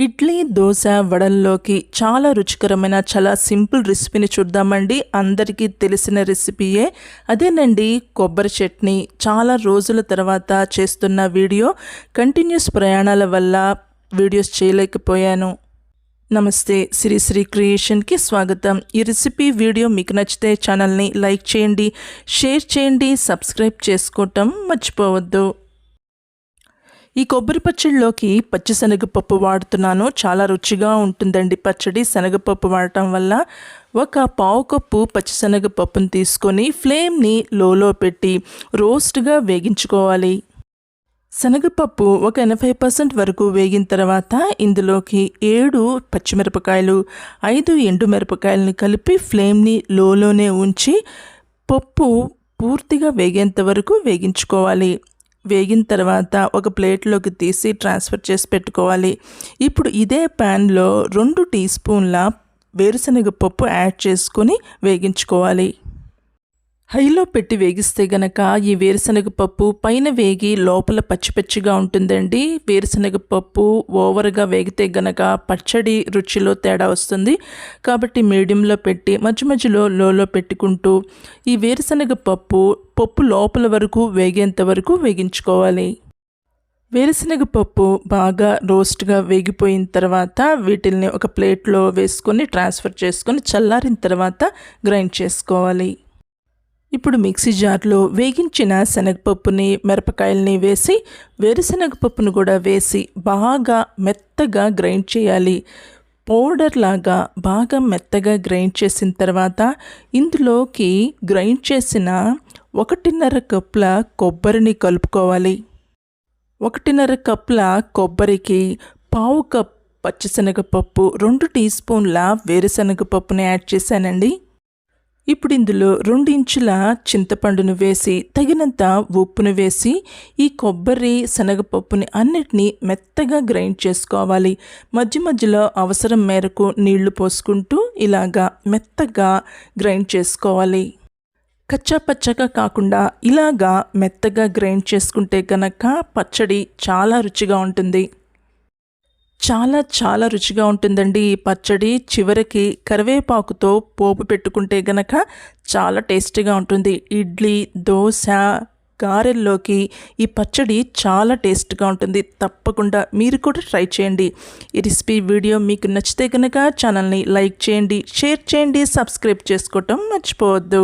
ఇడ్లీ, దోశ, వడల్లోకి చాలా రుచికరమైన చాలా సింపుల్ రెసిపీని చూద్దామండి. అందరికీ తెలిసిన రెసిపీయే అదేనండి, కొబ్బరి చట్నీ. చాలా రోజుల తర్వాత చేస్తున్న వీడియో. కంటిన్యూస్ ప్రయాణాల వల్ల వీడియోస్ చేయలేకపోయాను. నమస్తే, శ్రీ క్రియేషన్కి స్వాగతం. ఈ రెసిపీ వీడియో మీకు నచ్చితే ఛానల్ని లైక్ చేయండి, షేర్ చేయండి, సబ్స్క్రైబ్ చేసుకోవటం మర్చిపోవద్దు. ఈ కొబ్బరి పచ్చడిలోకి పచ్చిశనగపప్పు వాడుతున్నాను. చాలా రుచిగా ఉంటుందండి పచ్చడి శనగపప్పు వాడటం వల్ల. ఒక పావు కప్పు పచ్చిశనగపప్పును తీసుకొని ఫ్లేమ్ని లోలో పెట్టి రోస్ట్గా వేగించుకోవాలి. శనగపప్పు ఒక 80% వరకు వేగిన తర్వాత ఇందులోకి 7 పచ్చిమిరపకాయలు, 5 ఎండుమిరపకాయలను కలిపి ఫ్లేమ్ని లోలోనే ఉంచి పప్పు పూర్తిగా వేగేంత వరకు వేగించుకోవాలి. వేగిన తర్వాత ఒక ప్లేట్లోకి తీసి ట్రాన్స్ఫర్ చేసి పెట్టుకోవాలి. ఇప్పుడు ఇదే ప్యాన్లో 2 టీ స్పూన్ల వేరుశనగ పప్పు యాడ్ చేసుకొని వేగించుకోవాలి. హైలో పెట్టి వేగిస్తే గనక ఈ వేరుశనగ పప్పు పైన వేగి లోపల పచ్చిపచ్చిగా ఉంటుందండి. వేరుశనగ పప్పు ఓవర్గా వేగితే గనక పచ్చడి రుచిలో తేడా వస్తుంది. కాబట్టి మీడియంలో పెట్టి మధ్య మధ్యలో లోలో పెట్టుకుంటూ ఈ వేరుశనగ పప్పు లోపల వరకు వేగేంత వరకు వేగించుకోవాలి. వేరుశనగ పప్పు బాగా రోస్ట్గా వేగిపోయిన తర్వాత వీటిల్ని ఒక ప్లేట్లో వేసుకొని ట్రాన్స్ఫర్ చేసుకొని చల్లారిన తర్వాత గ్రైండ్ చేసుకోవాలి. ఇప్పుడు మిక్సీ జార్లో వేగించిన శనగపప్పుని, మిరపకాయల్ని వేసి వేరుశనగపప్పును కూడా వేసి బాగా మెత్తగా గ్రైండ్ చేయాలి. పౌడర్ లాగా బాగా మెత్తగా గ్రైండ్ చేసిన తర్వాత ఇందులోకి గ్రైండ్ చేసిన 1.5 కప్పుల కొబ్బరిని కలుపుకోవాలి. 1.5 కప్పుల కొబ్బరికి పావు కప్ పచ్చిశనగపప్పు, 2 టీ స్పూన్ల వేరుశనగపప్పుని యాడ్ చేశానండి. ఇప్పుడు ఇందులో 2 ఇంచుల చింతపండును వేసి తగినంత ఉప్పును వేసి ఈ కొబ్బరి శనగపప్పుని అన్నిటినీ మెత్తగా గ్రైండ్ చేసుకోవాలి. మధ్య మధ్యలో అవసరం మేరకు నీళ్లు పోసుకుంటూ ఇలాగా మెత్తగా గ్రైండ్ చేసుకోవాలి. కచ్చా పచ్చగా కాకుండా ఇలాగా మెత్తగా గ్రైండ్ చేసుకుంటే కనుక పచ్చడి చాలా రుచిగా ఉంటుంది. చాలా రుచిగా ఉంటుందండి ఈ పచ్చడి. చివరికి కరివేపాకుతో పోపు పెట్టుకుంటే గనక చాలా టేస్టీగా ఉంటుంది. ఇడ్లీ, దోశ, గారెల్లోకి ఈ పచ్చడి చాలా టేస్ట్గా ఉంటుంది. తప్పకుండా మీరు కూడా ట్రై చేయండి. ఈ రెసిపీ వీడియో మీకు నచ్చితే కనుక ఛానల్ని లైక్ చేయండి, షేర్ చేయండి, సబ్స్క్రైబ్ చేసుకోవటం మర్చిపోవద్దు.